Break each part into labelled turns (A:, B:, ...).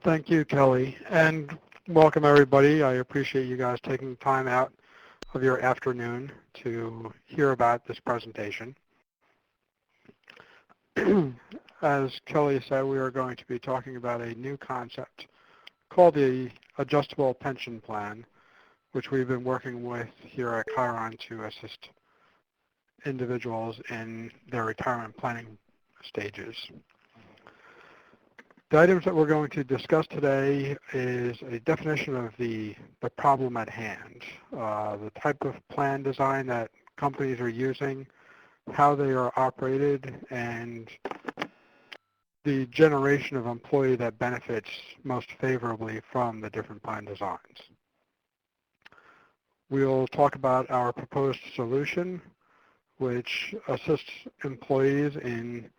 A: Thank you, Kelly, and welcome everybody. I appreciate you guys taking time out of your afternoon to hear about this presentation. As Kelly said, we are going to be talking about a new concept called the Adjustable Pension Plan, which we've been working with here at Chiron to assist individuals in their retirement planning stages. The items that we're going to discuss today is a definition of the problem at hand, the type of plan design that companies are using, how they are operated, and the generation of employee that benefits most favorably from the different plan designs. We'll talk about our proposed solution, which assists employees in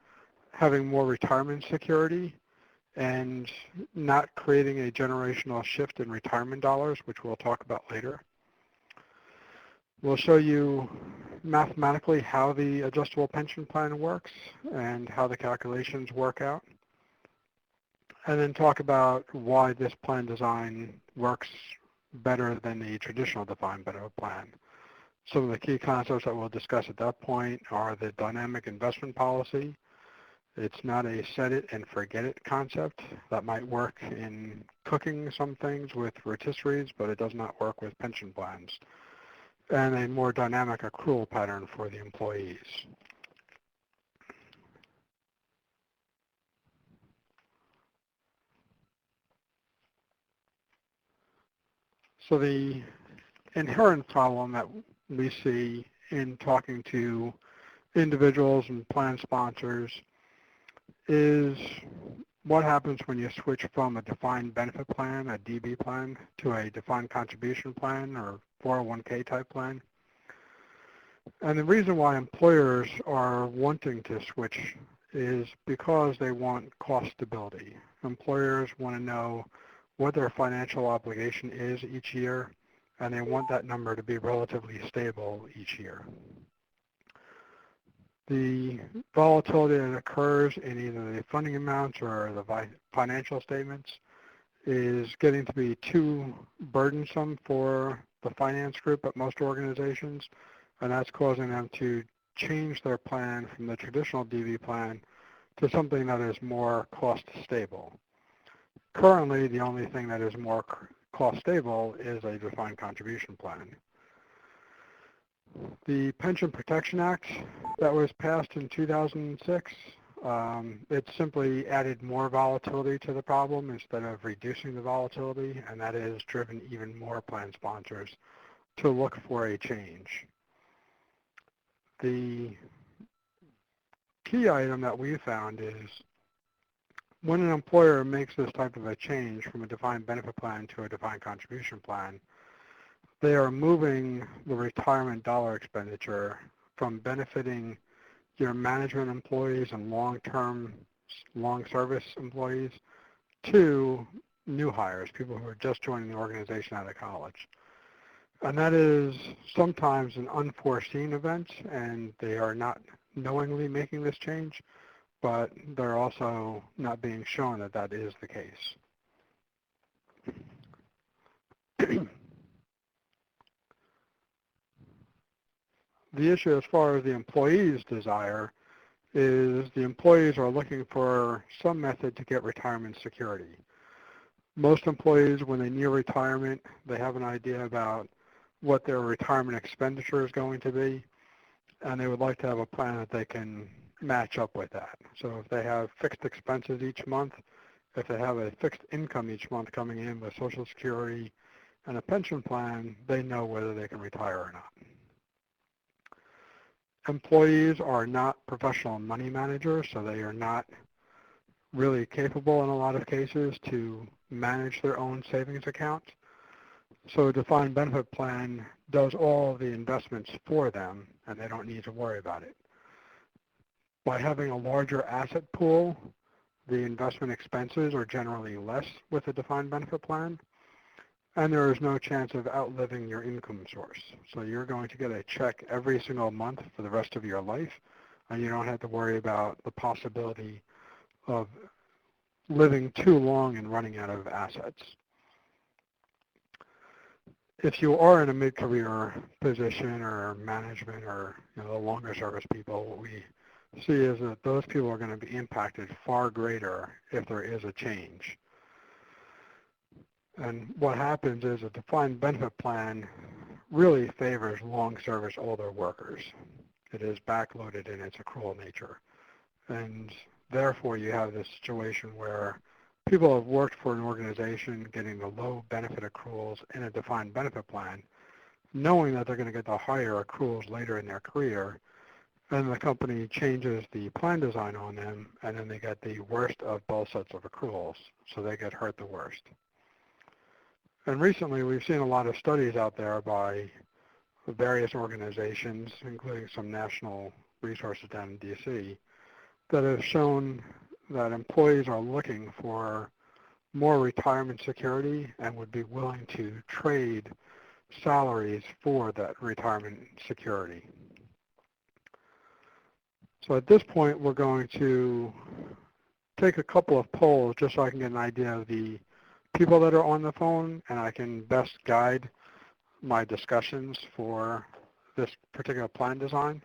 A: having more retirement security and not creating a generational shift in retirement dollars, which we'll talk about later. We'll show you mathematically how the adjustable pension plan works and how the calculations work out, and then talk about why this plan design works better than the traditional defined benefit plan. Some of the key concepts that we'll discuss at that point are the dynamic investment policy. It's not a set it and forget it concept. That might work in cooking some things with rotisseries, but it does not work with pension plans. And a more dynamic accrual pattern for the employees. So the inherent problem that we see in talking to individuals and plan sponsors is what happens when you switch from a defined benefit plan, a DB plan, to a defined contribution plan or 401k type plan. And the reason why employers are wanting to switch is because they want cost stability. Employers want to know what their financial obligation is each year, and they want that number to be relatively stable each year. The volatility that occurs in either the funding amounts or the financial statements is getting to be too burdensome for the finance group at most organizations, and that's causing them to change their plan from the traditional DB plan to something that is more cost stable. Currently, the only thing that is more cost stable is a defined contribution plan. The Pension Protection Act that was passed in 2006, it simply added more volatility to the problem instead of reducing the volatility, and that has driven even more plan sponsors to look for a change. The key item that we found is when an employer makes this type of a change from a defined benefit plan to a defined contribution plan, they are moving the retirement dollar expenditure from benefiting your management employees and long-term, long-service employees to new hires, people who are just joining the organization out of college. And that is sometimes an unforeseen event, and they are not knowingly making this change, but they're also not being shown that that is the case. The issue as far as the employee's desire is the employees are looking for some method to get retirement security. Most employees, when they near retirement, they have an idea about what their retirement expenditure is going to be, and they would like to have a plan that they can match up with that. So if they have fixed expenses each month, if they have a fixed income each month coming in with Social Security and a pension plan, they know whether they can retire or not. Employees are not professional money managers, so they are not really capable in a lot of cases to manage their own savings account. So a defined benefit plan does all of the investments for them, and they don't need to worry about it. By having a larger asset pool, the investment expenses are generally less with a defined benefit plan, and there is no chance of outliving your income source. So you're going to get a check every single month for the rest of your life, and you don't have to worry about the possibility of living too long and running out of assets. If you are in a mid-career position or management or the longer service people, what we see is that those people are going to be impacted far greater if there is a change. And what happens is a defined benefit plan really favors long service older workers. It is backloaded in its accrual nature. And therefore you have this situation where people have worked for an organization getting the low benefit accruals in a defined benefit plan, knowing that they're going to get the higher accruals later in their career, and the company changes the plan design on them, and then they get the worst of both sets of accruals, so they get hurt the worst. And recently we've seen a lot of studies out there by various organizations, including some national resources down in DC, that have shown that employees are looking for more retirement security and would be willing to trade salaries for that retirement security. So at this point, we're going to take a couple of polls just so I can get an idea of the people that are on the phone, and I can best guide my discussions for this particular plan design.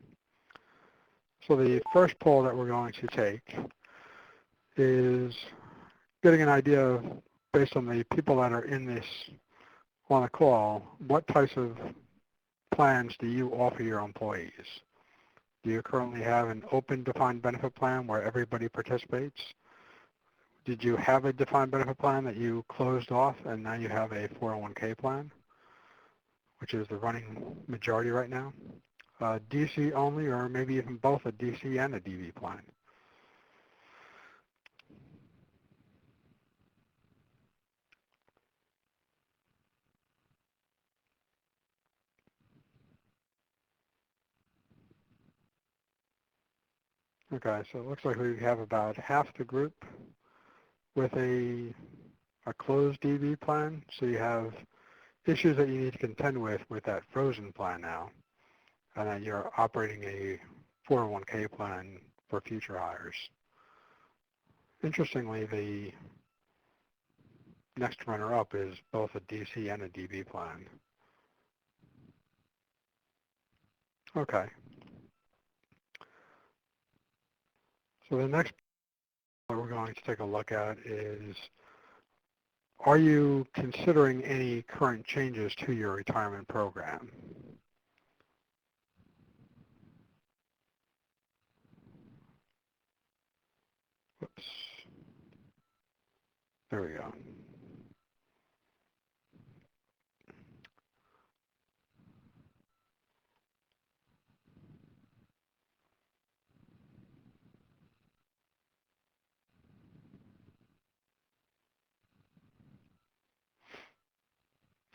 A: So the first poll that we're going to take is getting an idea of, based on the people that are in this on the call, what types of plans do you offer your employees? Do you currently have an open defined benefit plan where everybody participates? Did you have a defined benefit plan that you closed off and now you have a 401k plan, which is the running majority right now? DC only, or maybe even both a DC and a DB plan? Okay, so it looks like we have about half the group with a closed DB plan. So you have issues that you need to contend with that frozen plan now, and that you're operating a 401k plan for future hires. Interestingly, the next runner-up is both a DC and a DB plan. Okay. So the next that we're going to take a look at is, are you considering any current changes to your retirement program? Whoops. There we go.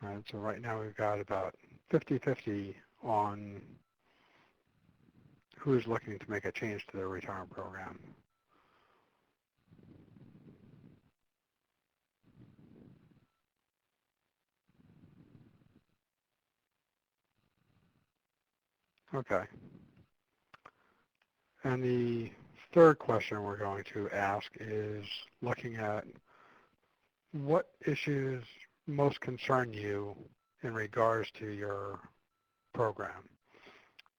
A: All right, so right now we've got about 50-50 on who's looking to make a change to their retirement program. Okay. And the third question we're going to ask is looking at what issues most concern you in regards to your program.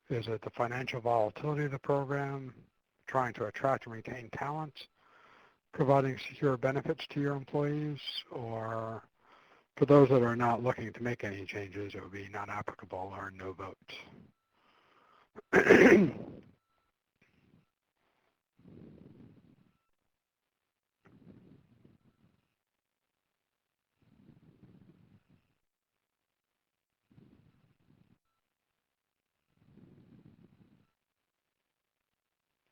A: Is it the financial volatility of the program, trying to attract and retain talent, providing secure benefits to your employees, or for those that are not looking to make any changes, it would be not applicable or no vote?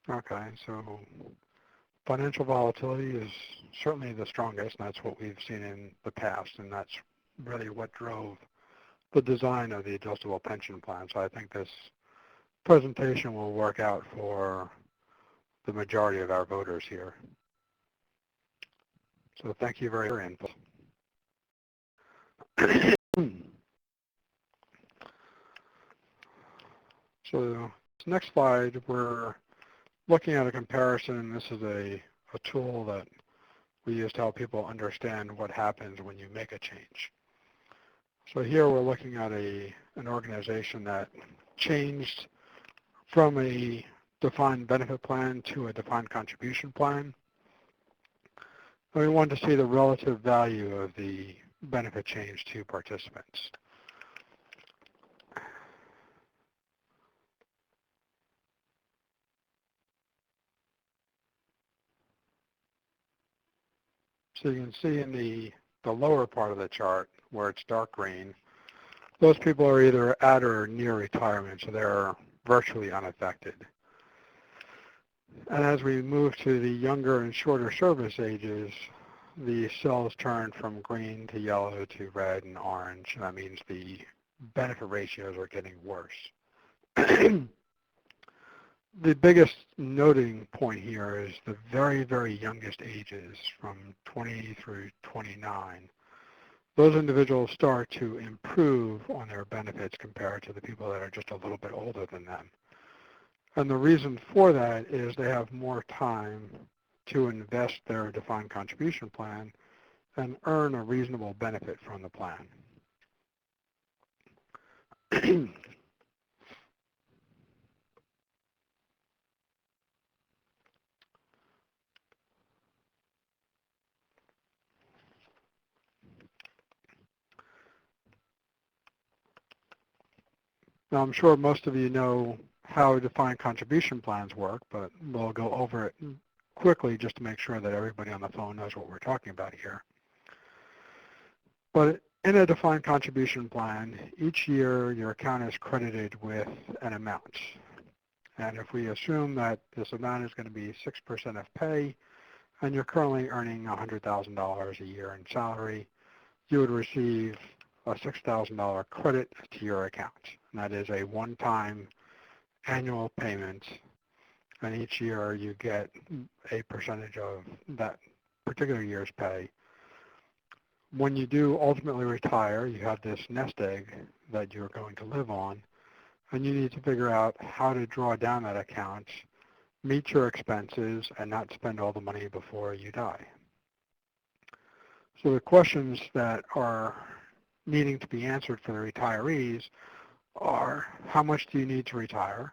A: Okay, so financial volatility is certainly the strongest, and that's what we've seen in the past, and that's really what drove the design of the adjustable pension plan. So I think this presentation will work out for the majority of our voters here. So thank you very much for your input. So this next slide, we're looking at a comparison. This is a tool that we use to help people understand what happens when you make a change. So here we're looking at an organization that changed from a defined benefit plan to a defined contribution plan. And we wanted to see the relative value of the benefit change to participants. So you can see in the lower part of the chart where it's dark green, those people are either at or near retirement, so they're virtually unaffected. And as we move to the younger and shorter service ages, the cells turn from green to yellow to red and orange, and that means the benefit ratios are getting worse. The biggest noting point here is the very, very youngest ages from 20 through 29. Those individuals start to improve on their benefits compared to the people that are just a little bit older than them. And the reason for that is they have more time to invest their defined contribution plan and earn a reasonable benefit from the plan. Now, I'm sure most of you know how defined contribution plans work, but we'll go over it quickly just to make sure that everybody on the phone knows what we're talking about here. But in a defined contribution plan, each year your account is credited with an amount. And if we assume that this amount is going to be 6% of pay, and you're currently earning $100,000 a year in salary, you would receive a $6,000 credit to your account. And that is a one-time annual payment, and each year you get a percentage of that particular year's pay. When you do ultimately retire, you have this nest egg that you're going to live on, and you need to figure out how to draw down that account, meet your expenses, and not spend all the money before you die. So the questions that are needing to be answered for the retirees are, how much do you need to retire?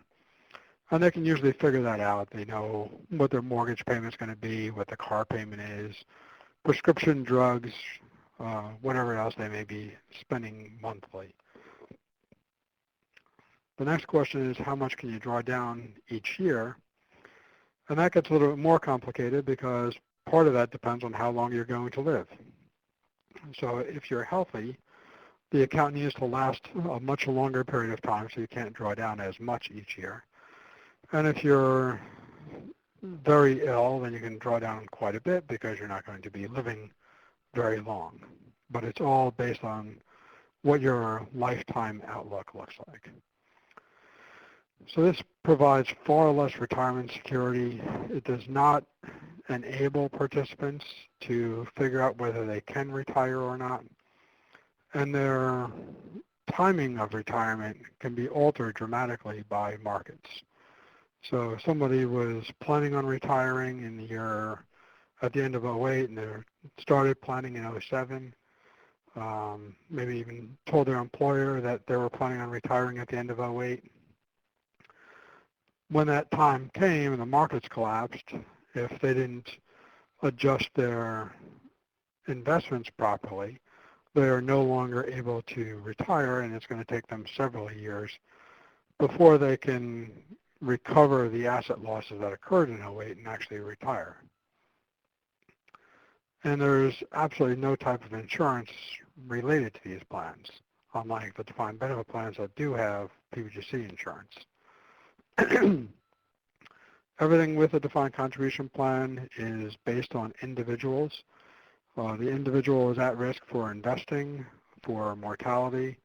A: And they can usually figure that out. They know what their mortgage payment is going to be, what the car payment is, prescription drugs, whatever else they may be spending monthly. The next question is, how much can you draw down each year? And that gets a little bit more complicated because part of that depends on how long you're going to live. So if you're healthy, the account needs to last a much longer period of time, so you can't draw down as much each year. And if you're very ill, then you can draw down quite a bit because you're not going to be living very long. But it's all based on what your lifetime outlook looks like. So this provides far less retirement security. It does not enable participants to figure out whether they can retire or not. And their timing of retirement can be altered dramatically by markets. So if somebody was planning on retiring in the year at the end of 08 and they started planning in 07, maybe even told their employer that they were planning on retiring at the end of 08. When that time came and the markets collapsed, if they didn't adjust their investments properly, they are no longer able to retire, and it's going to take them several years before they can recover the asset losses that occurred in 08 and actually retire. And there's absolutely no type of insurance related to these plans, unlike the defined benefit plans that do have PBGC insurance. Everything with a defined contribution plan is based on individuals. The individual is at risk for investing, for mortality.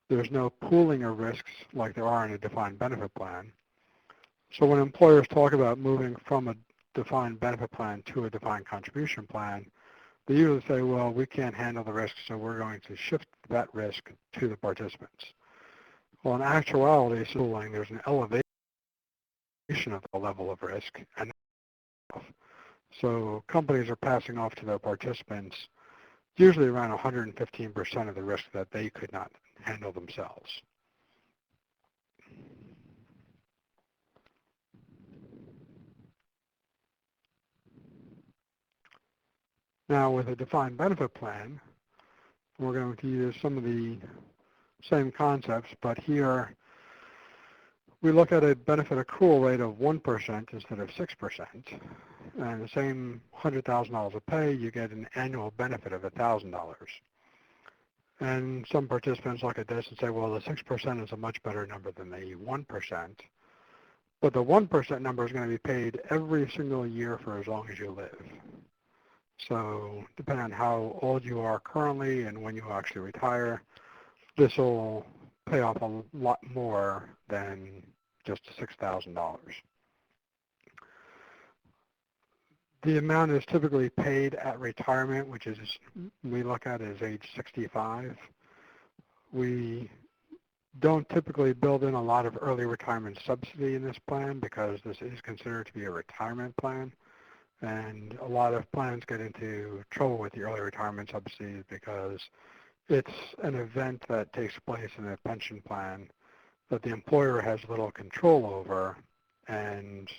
A: There's no pooling of risks like there are in a defined benefit plan. So when employers talk about moving from a defined benefit plan to a defined contribution plan, they usually say, well, we can't handle the risk, so we're going to shift that risk to the participants. Well, in actuality, there's an elevation of the level of risk, and So companies are passing off to their participants usually around 115% of the risk that they could not handle themselves. Now with a defined benefit plan, we're going to use some of the same concepts, but here we look at a benefit accrual rate of 1% instead of 6%. And the same $100,000 of pay, you get an annual benefit of $1,000. And some participants look at this and say, well, the 6% is a much better number than the 1%. But the 1% number is going to be paid every single year for as long as you live. So depending on how old you are currently and when you actually retire, this will pay off a lot more than just $6,000. The amount is typically paid at retirement, which is we look at as age 65. We don't typically build in a lot of early retirement subsidy in this plan because this is considered to be a retirement plan. And a lot of plans get into trouble with the early retirement subsidies because it's an event that takes place in a pension plan that the employer has little control over and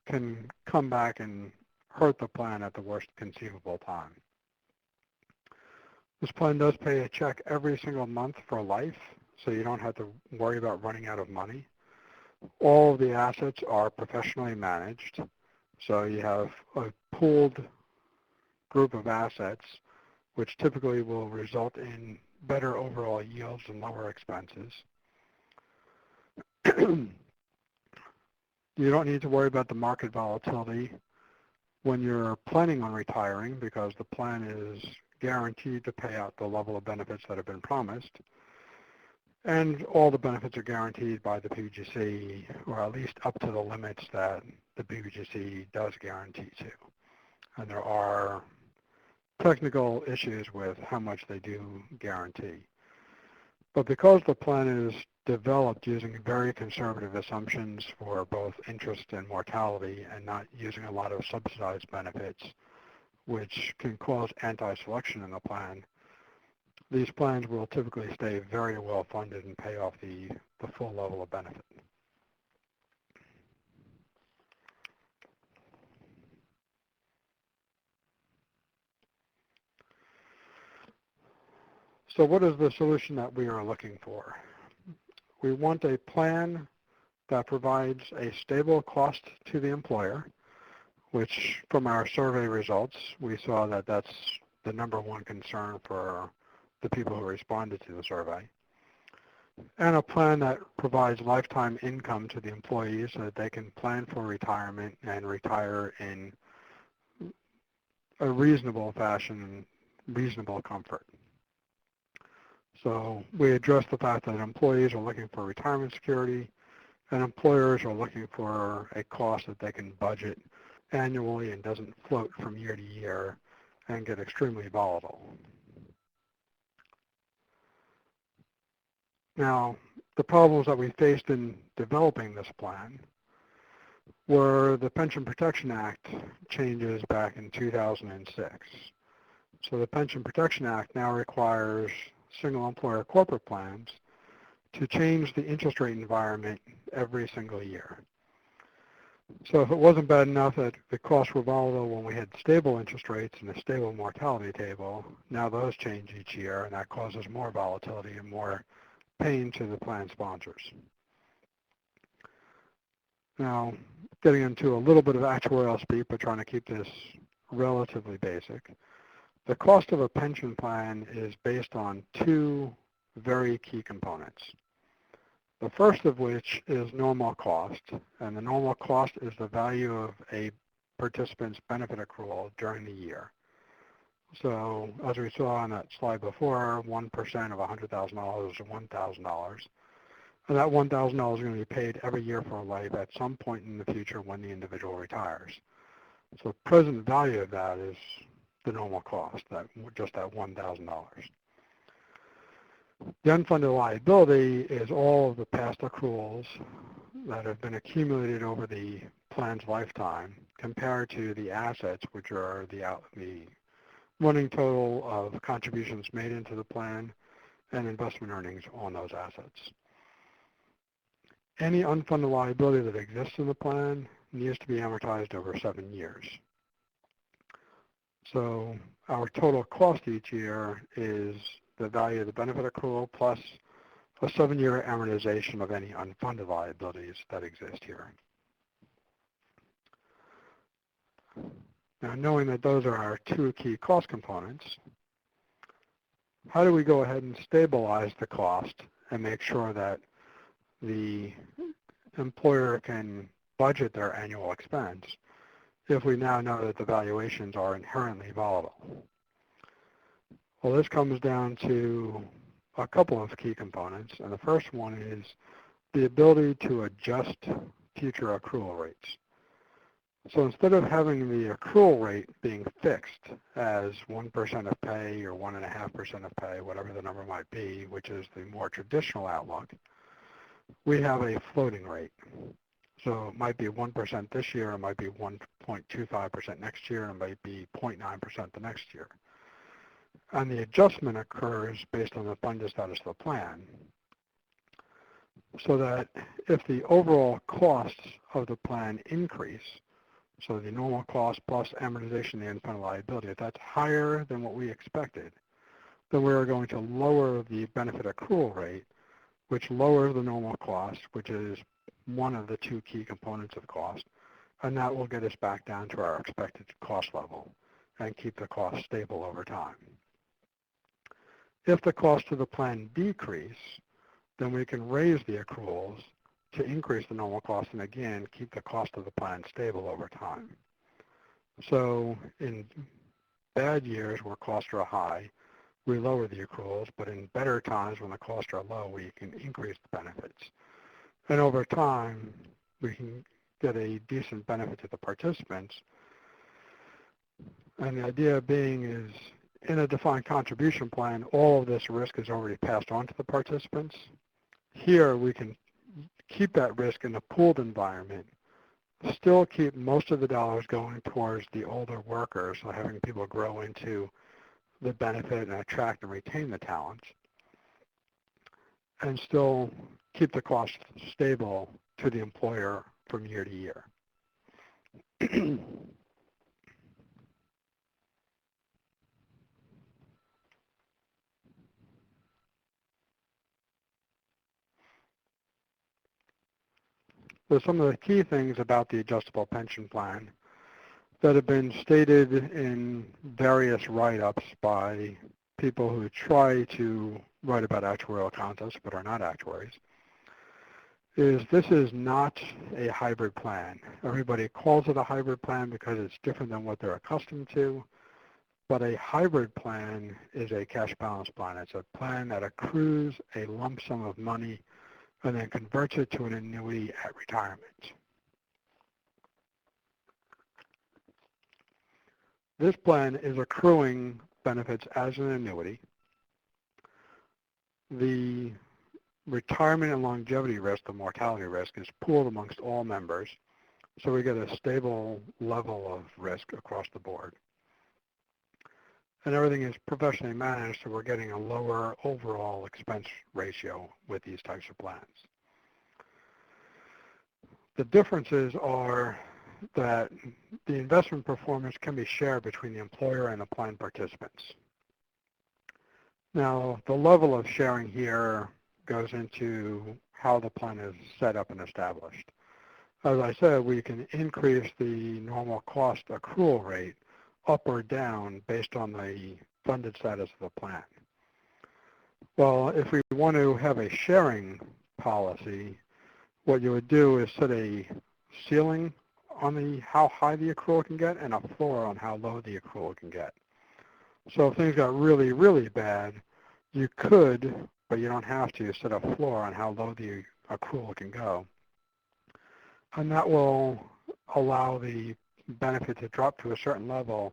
A: can come back and hurt the plan at the worst conceivable time. This plan does pay a check every single month for life, so you don't have to worry about running out of money. All of the assets are professionally managed, so you have a pooled group of assets, which typically will result in better overall yields and lower expenses. You don't need to worry about the market volatility when you're planning on retiring because the plan is guaranteed to pay out the level of benefits that have been promised. And all the benefits are guaranteed by the PBGC, or at least up to the limits that the PBGC does guarantee to. And there are technical issues with how much they do guarantee. But because the plan is developed using very conservative assumptions for both interest and mortality and not using a lot of subsidized benefits, which can cause anti-selection in the plan, these plans will typically stay very well funded and pay off the full level of benefit. So what is the solution that we are looking for? We want a plan that provides a stable cost to the employer, which from our survey results, we saw that that's the number one concern for the people who responded to the survey. And a plan that provides lifetime income to the employees so that they can plan for retirement and retire in a reasonable fashion and reasonable comfort. So we address the fact that employees are looking for retirement security and employers are looking for a cost that they can budget annually and doesn't float from year to year and get extremely volatile. Now, the problems that we faced in developing this plan were the Pension Protection Act changes back in 2006. So the Pension Protection Act now requires single employer corporate plans to change the interest rate environment every single year. So if it wasn't bad enough that the costs were volatile when we had stable interest rates and a stable mortality table, now those change each year and that causes more volatility and more pain to the plan sponsors. Now, getting into a little bit of actuarial speak, but trying to keep this relatively basic. The cost of a pension plan is based on two very key components. The first of which is normal cost, and the normal cost is the value of a participant's benefit accrual during the year. So as we saw on that slide before, 1% of $100,000 is $1,000. And that $1,000 is going to be paid every year for life at some point in the future when the individual retires. So the present value of that is the normal cost, just that $1,000. The unfunded liability is all of the past accruals that have been accumulated over the plan's lifetime compared to the assets, which are the running total of contributions made into the plan and investment earnings on those assets. Any unfunded liability that exists in the plan needs to be amortized over 7 years. So our total cost each year is the value of the benefit accrual plus a 7-year amortization of any unfunded liabilities that exist here. Now, knowing that those are our two key cost components, how do we go ahead and stabilize the cost and make sure that the employer can budget their annual expense if we now know that the valuations are inherently volatile? Well, this comes down to a couple of key components, and the first one is the ability to adjust future accrual rates. So instead of having the accrual rate being fixed as 1% of pay or 1.5% of pay, whatever the number might be, which is the more traditional outlook, we have a floating rate. So it might be 1% this year, it might be 1.25% next year, and it might be 0.9% the next year. And the adjustment occurs based on the funded status of the plan, so that if the overall costs of the plan increase, so the normal cost plus amortization of the unfunded liability, if that's higher than what we expected, then we're going to lower the benefit accrual rate, which lowers the normal cost, which is one of the two key components of cost, and that will get us back down to our expected cost level and keep the cost stable over time. If the cost of the plan decrease, then we can raise the accruals to increase the normal cost and again keep the cost of the plan stable over time. So in bad years where costs are high, we lower the accruals, but in better times when the costs are low, we can increase the benefits. And over time, we can get a decent benefit to the participants. And the idea being is in a defined contribution plan, all of this risk is already passed on to the participants. Here we can keep that risk in a pooled environment, still keep most of the dollars going towards the older workers, so having people grow into the benefit and attract and retain the talent, and still keep the cost stable to the employer from year to year. So some of the key things about the adjustable pension plan that have been stated in various write-ups by people who try to write about actuarial concepts but are not actuaries is this is not a hybrid plan. Everybody calls it a hybrid plan because it's different than what they're accustomed to, but a hybrid plan is a cash balance plan. It's a plan that accrues a lump sum of money and then converts it to an annuity at retirement. This plan is accruing benefits as an annuity. The retirement and longevity risk, the mortality risk, is pooled amongst all members, so we get a stable level of risk across the board. And everything is professionally managed, so we're getting a lower overall expense ratio with these types of plans. The differences are that the investment performance can be shared between the employer and the plan participants. Now, the level of sharing here goes into how the plan is set up and established. As I said, we can increase the normal cost accrual rate up or down based on the funded status of the plan. Well, if we want to have a sharing policy, what you would do is set a ceiling on how high the accrual can get and a floor on how low the accrual can get. So if things got really, really bad, you could, but you don't have to, set a floor on how low the accrual can go. And that will allow the benefit to drop to a certain level,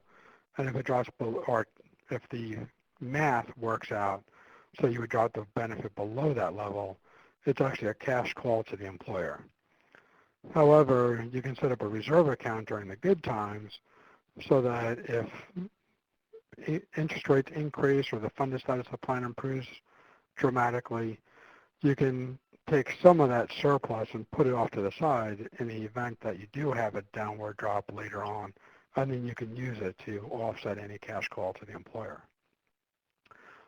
A: and if it drops below, or if the math works out so you would drop the benefit below that level, it's actually a cash call to the employer. However, you can set up a reserve account during the good times so that if interest rates increase or the funded status of the plan improves dramatically, you can take some of that surplus and put it off to the side in the event that you do have a downward drop later on, and then you can use it to offset any cash call to the employer.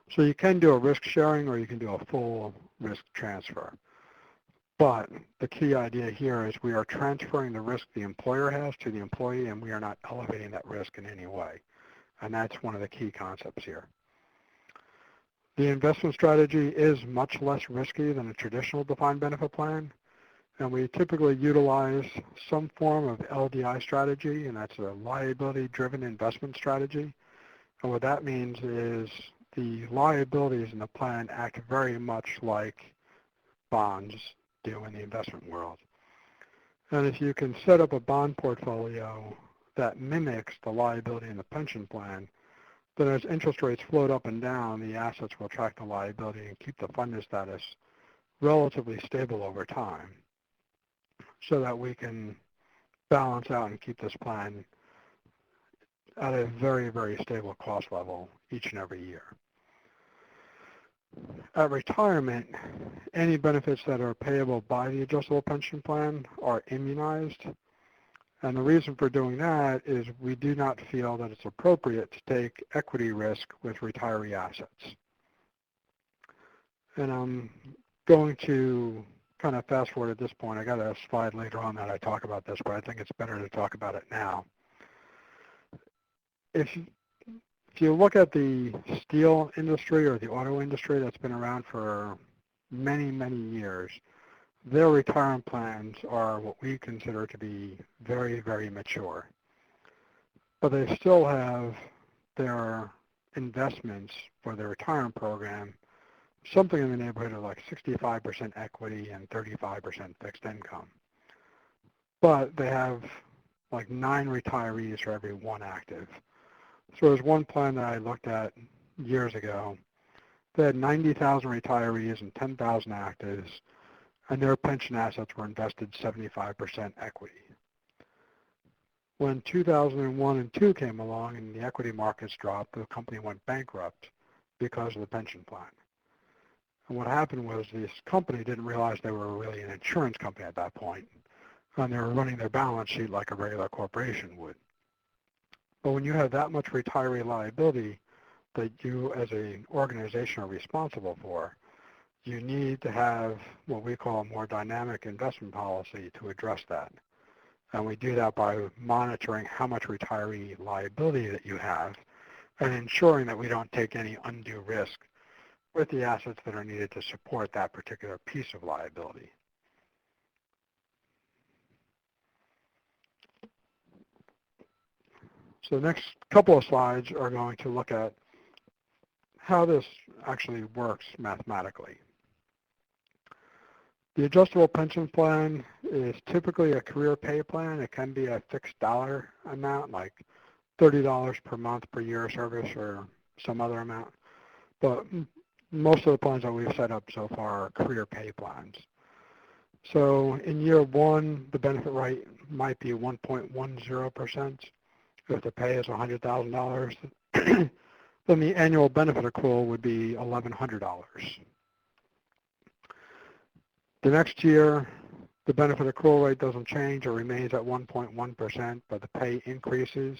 A: So you can do a risk sharing or you can do a full risk transfer. But the key idea here is we are transferring the risk the employer has to the employee, and we are not elevating that risk in any way. And that's one of the key concepts here. The investment strategy is much less risky than a traditional defined benefit plan, and we typically utilize some form of LDI strategy, and that's a liability-driven investment strategy. And what that means is the liabilities in the plan act very much like bonds do in the investment world. And if you can set up a bond portfolio that mimics the liability in the pension plan, then as interest rates float up and down, the assets will track the liability and keep the funded status relatively stable over time so that we can balance out and keep this plan at a very, very stable cost level each and every year. At retirement, any benefits that are payable by the adjustable pension plan are immunized. And the reason for doing that is we do not feel that it's appropriate to take equity risk with retiree assets. And I'm going to kind of fast forward at this point. I got a slide later on that I talk about this, but I think it's better to talk about it now. If you look at the steel industry or the auto industry that's been around for many, many years, their retirement plans are what we consider to be very, very mature. But they still have their investments for their retirement program, something in the neighborhood of like 65% equity and 35% fixed income. But they have like 9 retirees for every 1 active. So there's one plan that I looked at years ago. They had 90,000 retirees and 10,000 actives, and their pension assets were invested 75% equity. When 2001 and 2 came along and the equity markets dropped, the company went bankrupt because of the pension plan. And what happened was this company didn't realize they were really an insurance company at that point, and they were running their balance sheet like a regular corporation would. But when you have that much retiree liability that you as an organization are responsible for, you need to have what we call a more dynamic investment policy to address that. And we do that by monitoring how much retiree liability that you have and ensuring that we don't take any undue risk with the assets that are needed to support that particular piece of liability. So the next couple of slides are going to look at how this actually works mathematically. The adjustable pension plan is typically a career pay plan. It can be a fixed dollar amount, like $30 per month per year of service or some other amount. But most of the plans that we've set up so far are career pay plans. So in year 1, the benefit rate might be 1.10%. If the pay is $100,000, then the annual benefit accrual would be $1,100. The next year, the benefit accrual rate doesn't change. It remains at 1.1%, but the pay increases.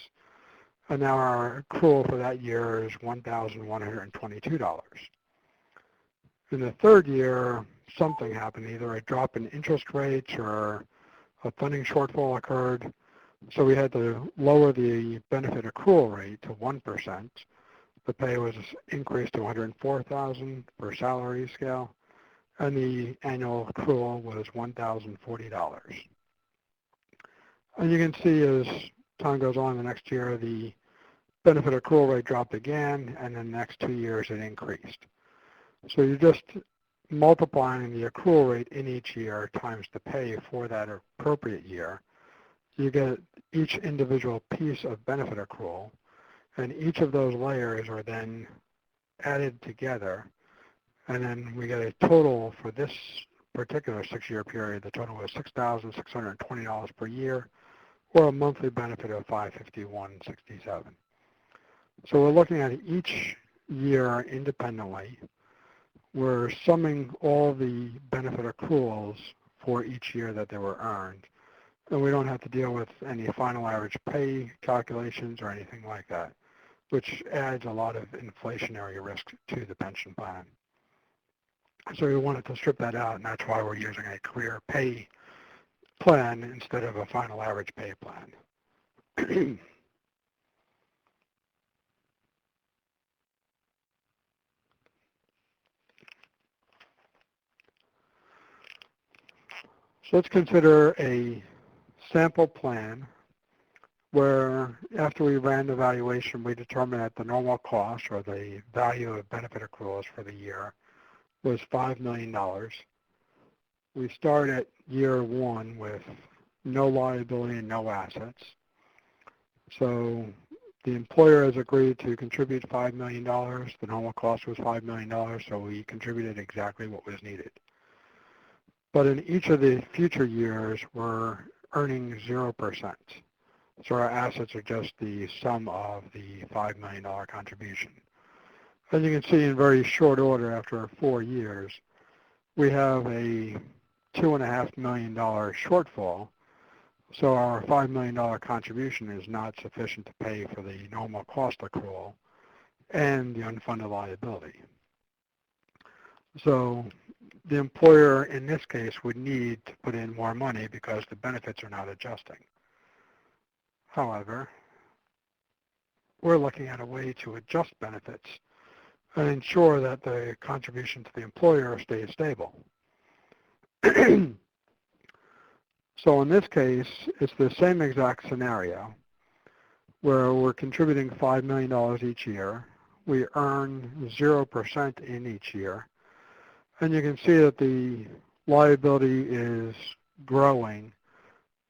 A: And now our accrual for that year is $1,122. In the third year, something happened, either a drop in interest rates or a funding shortfall occurred. So we had to lower the benefit accrual rate to 1%. The pay was increased to $104,000 per salary scale, and the annual accrual was $1,040. And you can see as time goes on the next year, the benefit accrual rate dropped again, and then the next 2 years it increased. So you're just multiplying the accrual rate in each year times the pay for that appropriate year. You get each individual piece of benefit accrual, and each of those layers are then added together, and then we get a total for this particular 6-year period, the total was $6,620 per year, or a monthly benefit of $551.67. So we're looking at each year independently. We're summing all the benefit accruals for each year that they were earned, and we don't have to deal with any final average pay calculations or anything like that, which adds a lot of inflationary risk to the pension plan. So we wanted to strip that out, and that's why we're using a career pay plan instead of a final average pay plan. So let's consider a sample plan where after we ran the valuation, we determined that the normal cost or the value of benefit accruals for the year was $5 million. We start at year one with no liability and no assets. So the employer has agreed to contribute $5 million. The normal cost was $5 million, so we contributed exactly what was needed. But in each of the future years, we're earning 0%. So our assets are just the sum of the $5 million contribution. As you can see in very short order, after 4 years, we have a $2.5 million shortfall. So our $5 million contribution is not sufficient to pay for the normal cost accrual and the unfunded liability. So the employer in this case would need to put in more money because the benefits are not adjusting. However, we're looking at a way to adjust benefits and ensure that the contribution to the employer stays stable. So in this case, it's the same exact scenario where we're contributing $5 million each year. We earn 0% in each year. And you can see that the liability is growing,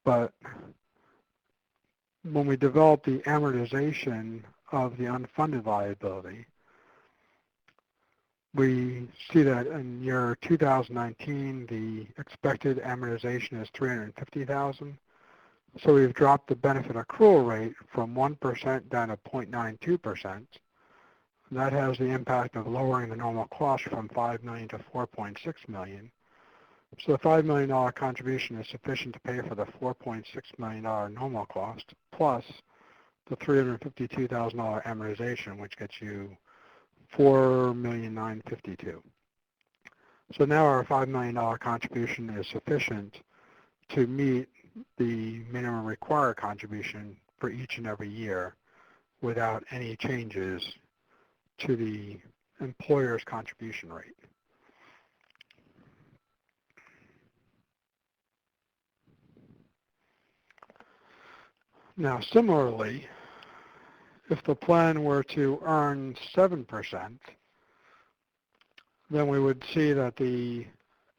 A: but when we develop the amortization of the unfunded liability, we see that in year 2019, the expected amortization is $350,000. So we've dropped the benefit accrual rate from 1% down to 0.92%. That has the impact of lowering the normal cost from $5 million to $4.6 million. So the $5 million contribution is sufficient to pay for the $4.6 million normal cost, plus the $352,000 amortization, which gets you $4,952,000. So now our $5 million contribution is sufficient to meet the minimum required contribution for each and every year without any changes to the employer's contribution rate. Now, similarly, if the plan were to earn 7%, then we would see that the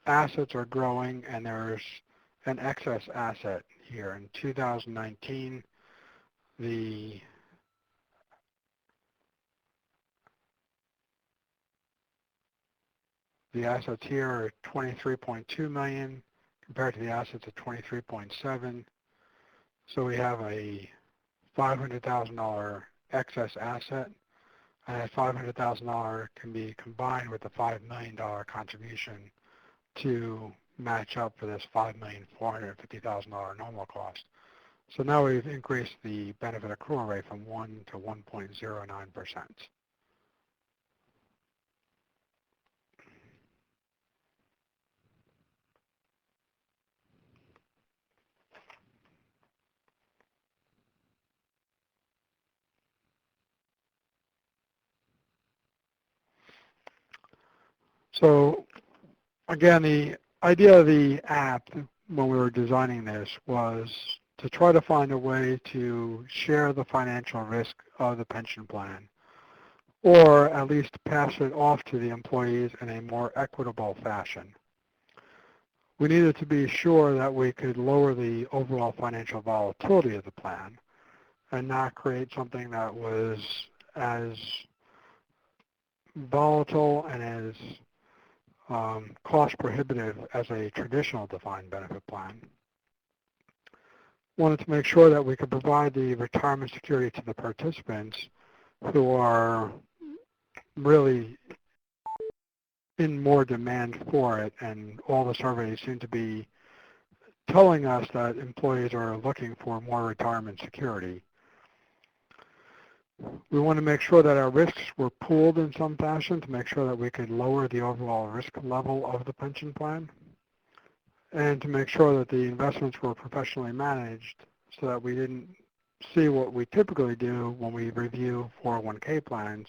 A: assets are growing and there's an excess asset here. In 2019, the assets here are $23.2 million compared to the assets of $23.7. So we have a $500,000 excess asset, and that $500,000 can be combined with the $5 million contribution to match up for this $5,450,000 normal cost. So now we've increased the benefit accrual rate from 1 to 1.09%. So again, the idea of the app when we were designing this was to try to find a way to share the financial risk of the pension plan, or at least pass it off to the employees in a more equitable fashion. We needed to be sure that we could lower the overall financial volatility of the plan and not create something that was as volatile and as cost prohibitive as a traditional defined benefit plan. Wanted to make sure that we could provide the retirement security to the participants who are really in more demand for it, and all the surveys seem to be telling us that employees are looking for more retirement security. We want to make sure that our risks were pooled in some fashion to make sure that we could lower the overall risk level of the pension plan, and to make sure that the investments were professionally managed so that we didn't see what we typically do when we review 401k plans,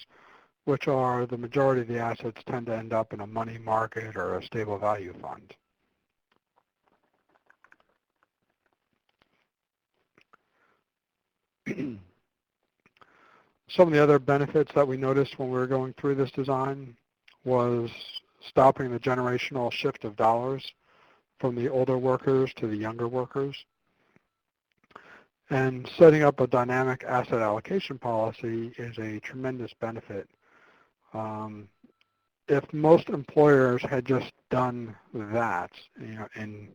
A: which are the majority of the assets tend to end up in a money market or a stable value fund. Some of the other benefits that we noticed when we were going through this design was stopping the generational shift of dollars from the older workers to the younger workers, and setting up a dynamic asset allocation policy is a tremendous benefit. If most employers had just done that, in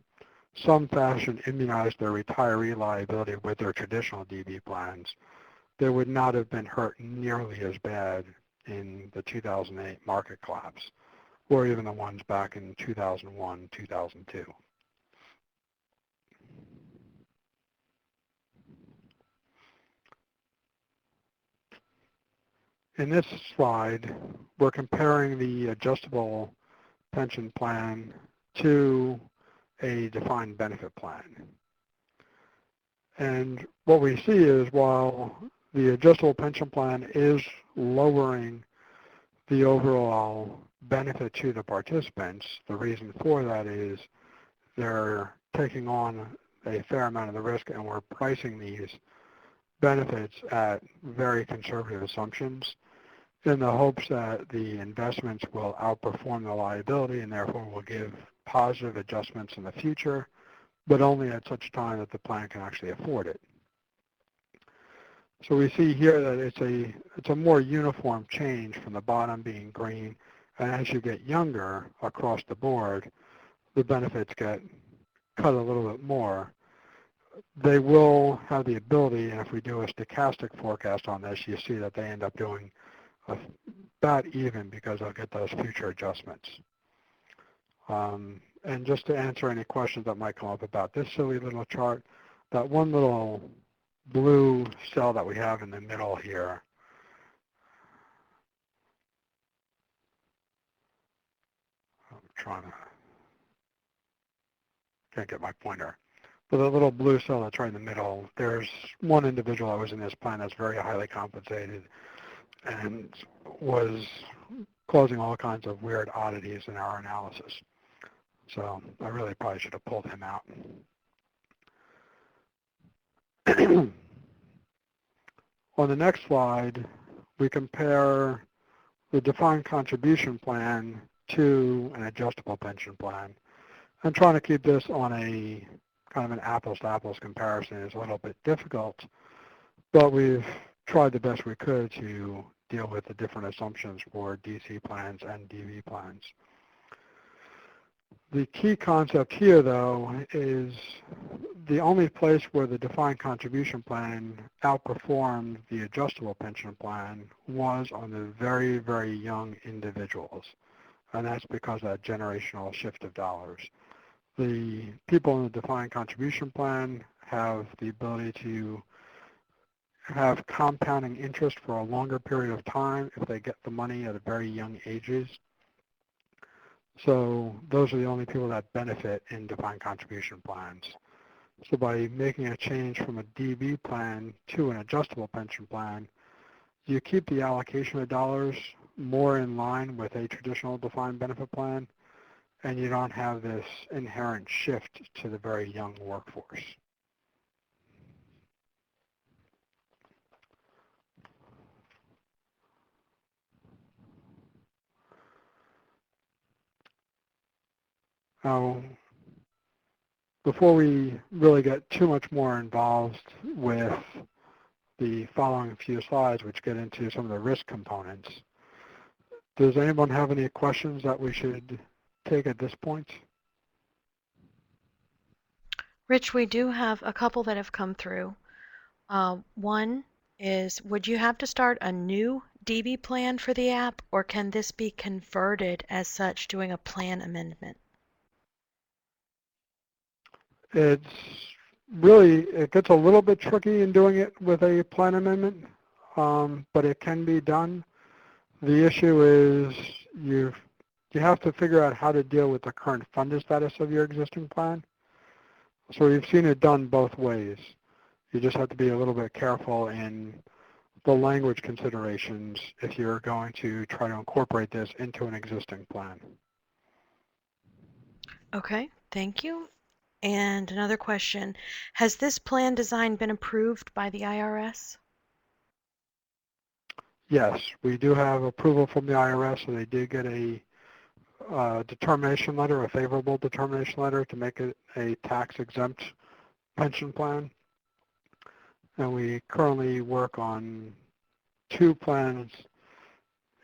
A: some fashion immunized their retiree liability with their traditional DB plans, they would not have been hurt nearly as bad in the 2008 market collapse, or even the ones back in 2001, 2002. In this slide, we're comparing the adjustable pension plan to a defined benefit plan. And what we see is while the adjustable pension plan is lowering the overall benefit to the participants, the reason for that is they're taking on a fair amount of the risk, and we're pricing these benefits at very conservative assumptions in the hopes that the investments will outperform the liability and therefore will give positive adjustments in the future, but only at such time that the plan can actually afford it. So we see here that it's a more uniform change from the bottom being green, and as you get younger across the board, the benefits get cut a little bit more. They will have the ability, and if we do a stochastic forecast on this, you see that they end up doing about even because they'll get those future adjustments. And just to answer any questions that might come up about this silly little chart, that one little blue cell that we have in the middle here, can't get my pointer. But the little blue cell that's right in the middle, there's one individual that was in this plan that's very highly compensated and was causing all kinds of weird oddities in our analysis. So I really probably should have pulled him out. On the next slide, we compare the defined contribution plan to an adjustable pension plan. I'm trying to keep this on a kind of an apples-to-apples comparison. Is a little bit difficult, but we've tried the best we could to deal with the different assumptions for DC plans and DB plans. The key concept here, though, is the only place where the defined contribution plan outperformed the adjustable pension plan was on the very, very young individuals, and that's because of that generational shift of dollars. The people in the defined contribution plan have the ability to have compounding interest for a longer period of time if they get the money at very young ages. So those are the only people that benefit in defined contribution plans. So by making a change from a DB plan to an adjustable pension plan, you keep the allocation of dollars more in line with a traditional defined benefit plan, and you don't have this inherent shift to the very young workforce. Now, before we really get too much more involved with the following few slides, which get into some of the risk components, does anyone have any questions that we should take at this point?
B: Rich, we do have a couple that have come through. One is, would you have to start a new DB plan for the app, or can this be converted as such doing a plan amendment?
A: It's really, it gets a little bit tricky in doing it with a plan amendment, but it can be done. The issue is you have to figure out how to deal with the current funded status of your existing plan. So we've seen it done both ways. You just have to be a little bit careful in the language considerations if you're going to try to incorporate this into an existing plan.
B: Okay, thank you. And another question, has this plan design been approved by the IRS?
A: Yes, we do have approval from the IRS, so they did get a determination letter, a favorable determination letter to make it a tax-exempt pension plan. And we currently work on 2 plans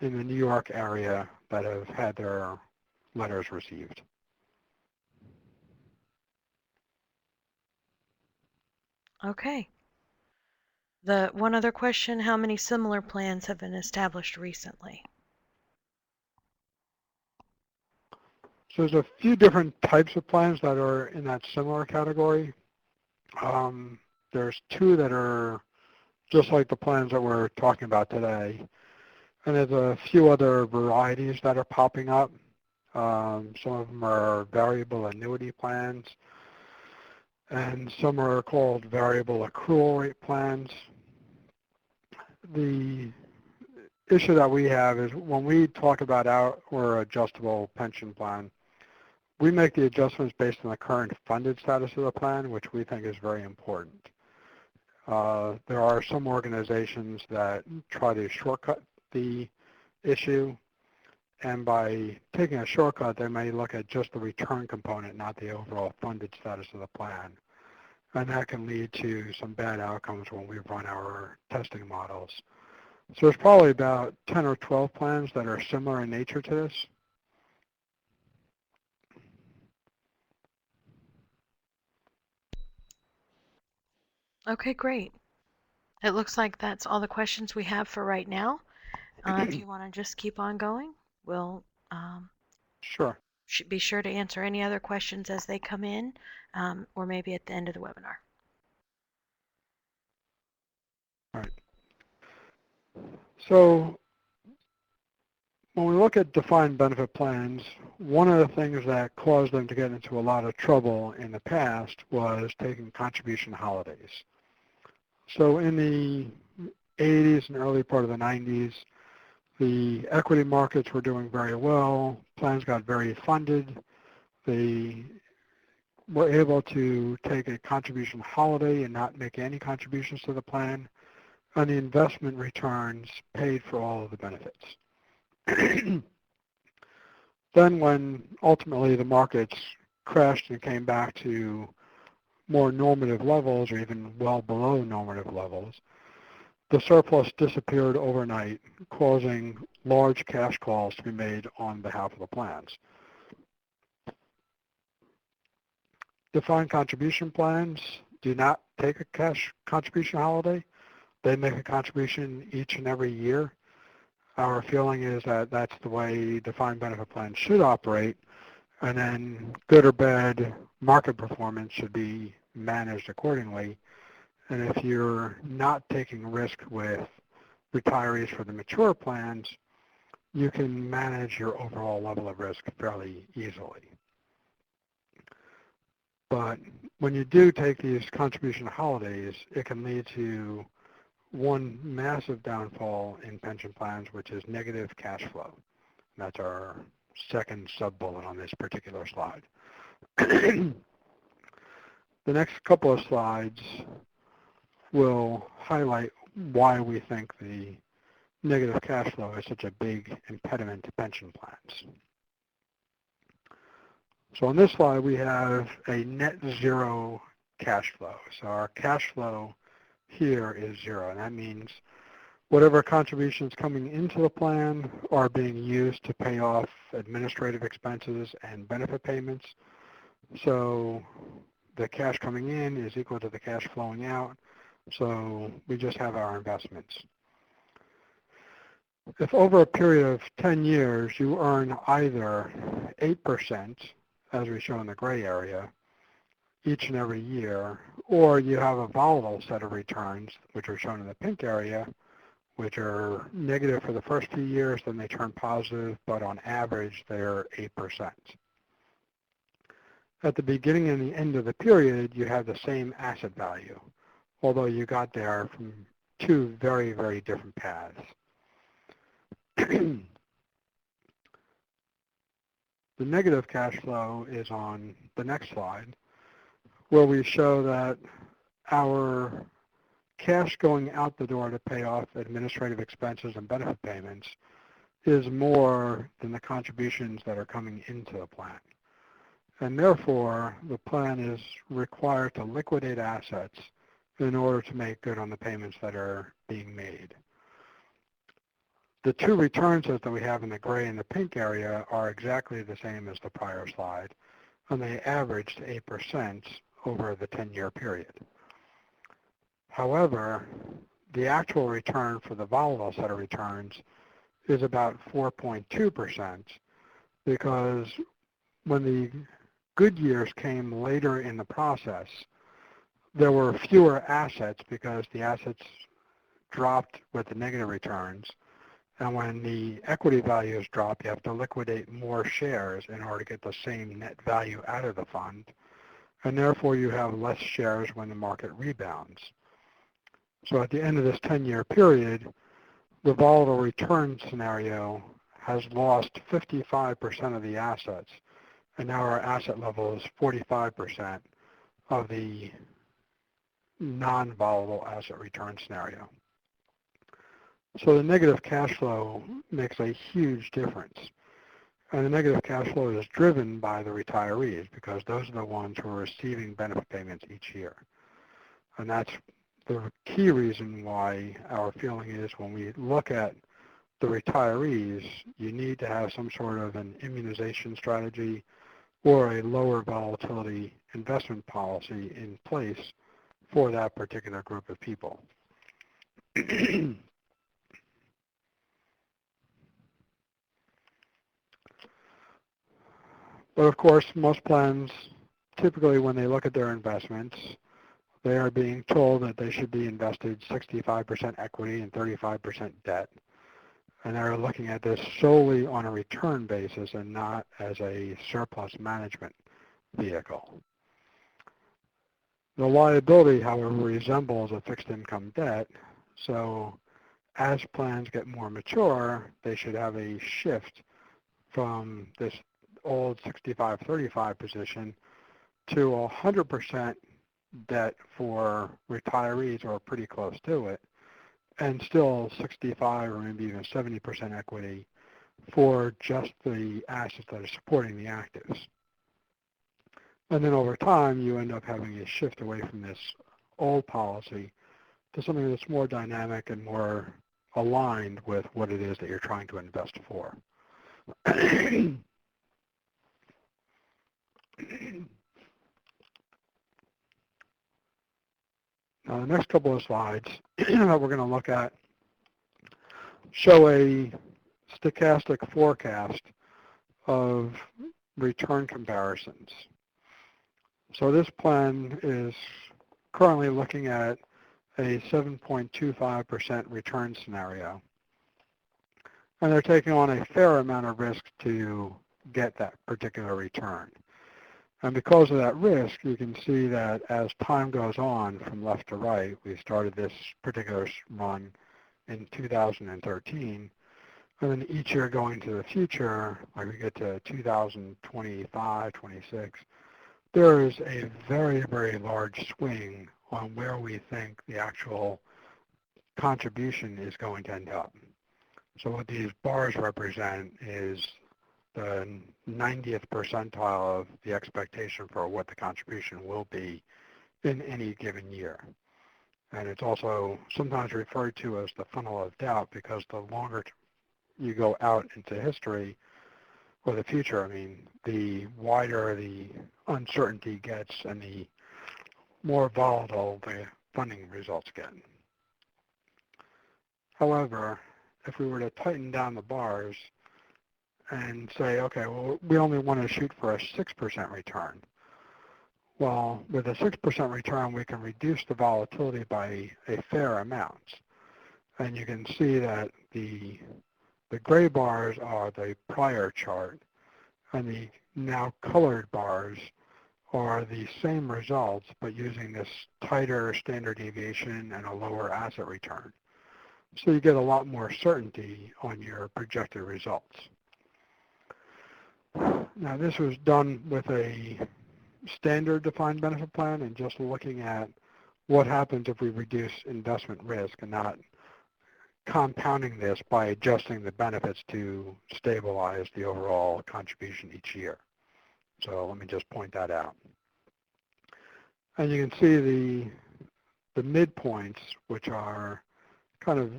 A: in the New York area that have had their letters received.
B: Okay. The one other question, how many similar plans have been established recently?
A: So there's a few different types of plans that are in that similar category. There's 2 that are just like the plans that we're talking about today. And there's a few other varieties that are popping up. Some of them are variable annuity plans, and some are called variable accrual rate plans. The issue that we have is when we talk about our adjustable pension plan, we make the adjustments based on the current funded status of the plan, which we think is very important. There are some organizations that try to shortcut the issue, and by taking a shortcut, they may look at just the return component, not the overall funded status of the plan. And that can lead to some bad outcomes when we run our testing models. So there's probably about 10 or 12 plans that are similar in nature to this.
B: Okay, great. It looks like that's all the questions we have for right now. If you want to just keep on going, we'll
A: Sure.
B: be sure to answer any other questions as they come in, or maybe at the end of the webinar.
A: All right. So when we look at defined benefit plans, one of the things that caused them to get into a lot of trouble in the past was taking contribution holidays. So in the 80s and early part of the 90s, the equity markets were doing very well. Plans got very funded. They were able to take a contribution holiday and not make any contributions to the plan, and the investment returns paid for all of the benefits. Then when ultimately the markets crashed and came back to more normative levels or even well below normative levels, the surplus disappeared overnight, causing large cash calls to be made on behalf of the plans. Defined contribution plans do not take a cash contribution holiday. They make a contribution each and every year. Our feeling is that that's the way defined benefit plans should operate, and then good or bad market performance should be managed accordingly. And if you're not taking risk with retirees for the mature plans, you can manage your overall level of risk fairly easily. But when you do take these contribution holidays, it can lead to one massive downfall in pension plans, which is negative cash flow. That's our second sub-bullet on this particular slide. The next couple of slides will highlight why we think the negative cash flow is such a big impediment to pension plans. So on this slide, we have a net zero cash flow. So our cash flow here is zero, and that means Whatever contributions coming into the plan are being used to pay off administrative expenses and benefit payments. So the cash coming in is equal to the cash flowing out. So we just have our investments. If over a period of 10 years you earn either 8%, as we show in the gray area, each and every year, or you have a volatile set of returns, which are shown in the pink area, which are negative for the first few years, then they turn positive, but on average they're 8%. At the beginning and the end of the period, you have the same asset value, although you got there from two very, very different paths. The negative cash flow is on the next slide, where we show that our cash going out the door to pay off administrative expenses and benefit payments is more than the contributions that are coming into the plan. And therefore, the plan is required to liquidate assets in order to make good on the payments that are being made. The two returns that we have in the gray and the pink area are exactly the same as the prior slide, and they averaged 8% over the 10-year period. However, the actual return for the volatile set of returns is about 4.2%, because when the good years came later in the process, there were fewer assets because the assets dropped with the negative returns. And when the equity values drop, you have to liquidate more shares in order to get the same net value out of the fund. And therefore, you have less shares when the market rebounds. So at the end of this 10-year period, the volatile return scenario has lost 55% of the assets. And now our asset level is 45% of the non-volatile asset return scenario. So the negative cash flow makes a huge difference. And the negative cash flow is driven by the retirees because those are the ones who are receiving benefit payments each year. And that's the key reason why our feeling is when we look at the retirees, you need to have some sort of an immunization strategy or a lower volatility investment policy in place for that particular group of people. But of course, most plans, typically when they look at their investments, they are being told that they should be invested 65% equity and 35% debt. And they're looking at this solely on a return basis and not as a surplus management vehicle. The liability, however, resembles a fixed income debt. So as plans get more mature, they should have a shift from this old 65-35 position to 100% debt for retirees or pretty close to it, and still 65 or maybe even 70% equity for just the assets that are supporting the actives. And then over time, you end up having a shift away from this old policy to something that's more dynamic and more aligned with what it is that you're trying to invest for. Now, the next couple of slides that we're going to look at show a stochastic forecast of return comparisons. So this plan is currently looking at a 7.25% return scenario. And they're taking on a fair amount of risk to get that particular return. And because of that risk, you can see that as time goes on from left to right, we started this particular run in 2013, and then each year going to the future, like we get to 2025, 26, there is a very, very large swing on where we think the actual contribution is going to end up. So what these bars represent is the 90th percentile of the expectation for what the contribution will be in any given year. And it's also sometimes referred to as the funnel of doubt because the longer you go out into history or the future, I mean, the wider the uncertainty gets and the more volatile the funding results get. However, if we were to tighten down the bars and say, okay, well, we only want to shoot for a 6% return. Well, with a 6% return, we can reduce the volatility by a fair amount. And you can see that the gray bars are the prior chart, and the now colored bars are the same results, but using this tighter standard deviation and a lower asset return. So you get a lot more certainty on your projected results. Now this was done with a standard defined benefit plan and just looking at what happens if we reduce investment risk and not compounding this by adjusting the benefits to stabilize the overall contribution each year. So let me just point that out. And you can see the midpoints, which are kind of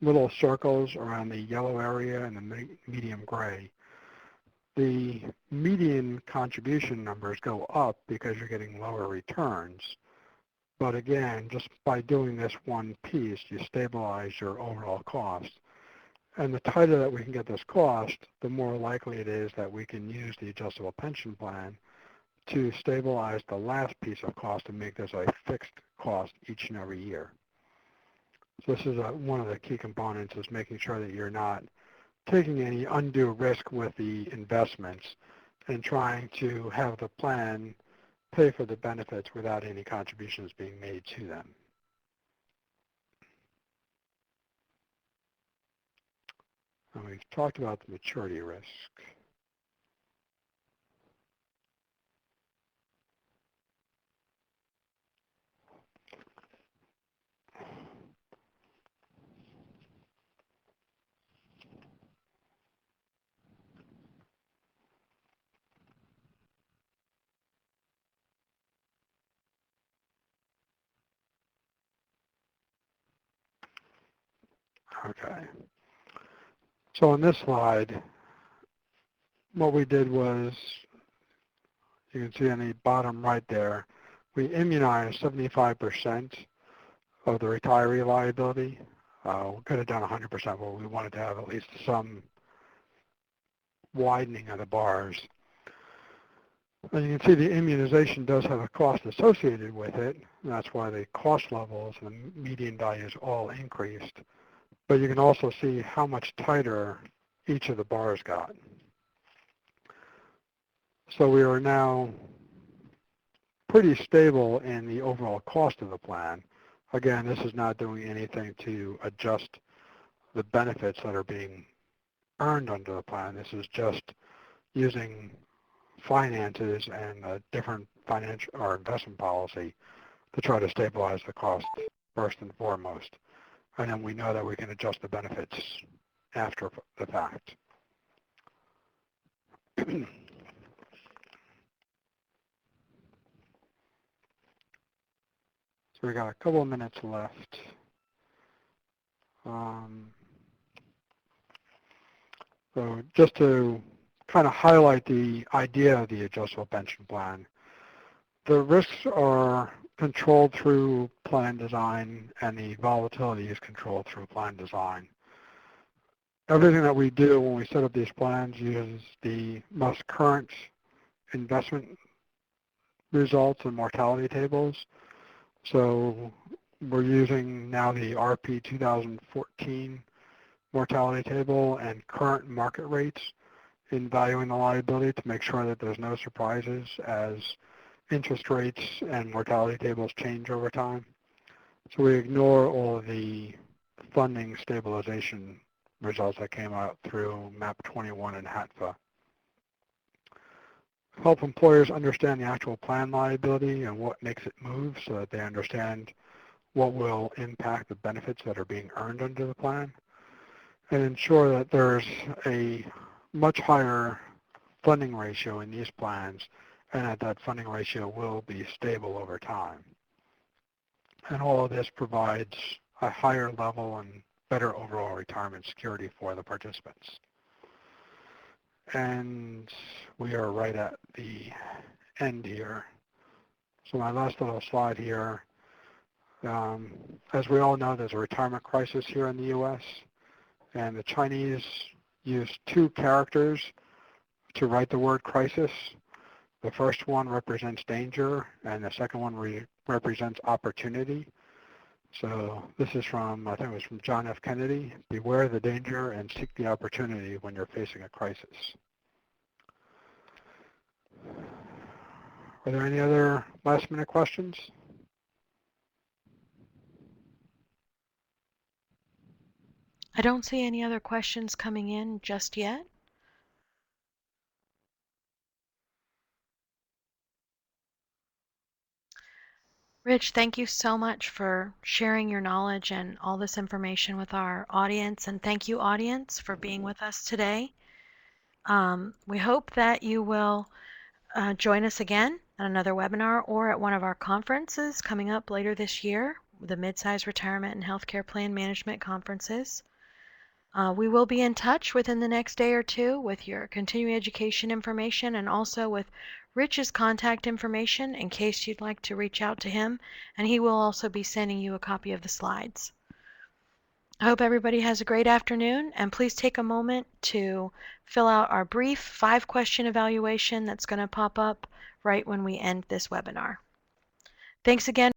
A: little circles around the yellow area and the medium gray. The median contribution numbers go up because you're getting lower returns. But again, just by doing this one piece, you stabilize your overall cost. And the tighter that we can get this cost, the more likely it is that we can use the adjustable pension plan to stabilize the last piece of cost and make this a fixed cost each and every year. So this is one of the key components, is making sure that you're not taking any undue risk with the investments and trying to have the plan pay for the benefits without any contributions being made to them. And we've talked about the maturity risk. Okay. So on this slide, what we did was, you can see on the bottom right there, we immunized 75% of the retiree liability. We could have done 100%, but we wanted to have at least some widening of the bars. And you can see the immunization does have a cost associated with it. And that's why the cost levels and the median values all increased. But you can also see how much tighter each of the bars got. So we are now pretty stable in the overall cost of the plan. Again, this is not doing anything to adjust the benefits that are being earned under the plan. This is just using finances and a different financial or investment policy to try to stabilize the cost first and foremost. And then we know that we can adjust the benefits after the fact. So we got a couple of minutes left. So just to kind of highlight the idea of the adjustable pension plan, the risks are controlled through plan design and the volatility is controlled through plan design. Everything that we do when we set up these plans uses the most current investment results and mortality tables. So we're using now the RP 2014 mortality table and current market rates in valuing the liability to make sure that there's no surprises as interest rates and mortality tables change over time. So we ignore all of the funding stabilization results that came out through MAP 21 and HATFA. Help employers understand the actual plan liability and what makes it move so that they understand what will impact the benefits that are being earned under the plan, and ensure that there's a much higher funding ratio in these plans and that funding ratio will be stable over time. And all of this provides a higher level and better overall retirement security for the participants. And we are right at the end here. So my last little slide here, as we all know, there's a retirement crisis here in the U.S., and the Chinese use 2 characters to write the word crisis. The first one represents danger, and the second one represents opportunity. So this is from, I think it was from John F. Kennedy, beware the danger and seek the opportunity when you're facing a crisis. Are there any other last minute questions?
B: I don't see any other questions coming in just yet. Rich, thank you so much for sharing your knowledge and all this information with our audience. And thank you, audience, for being with us today. We hope that you will join us again at another webinar or at one of our conferences coming up later this year, the Midsize Retirement and Healthcare Plan Management Conferences. We will be in touch within the next day or two with your continuing education information and also with Rich's contact information in case you'd like to reach out to him, and he will also be sending you a copy of the slides. I hope everybody has a great afternoon, and please take a moment to fill out our brief 5-question evaluation that's going to pop up right when we end this webinar. Thanks again.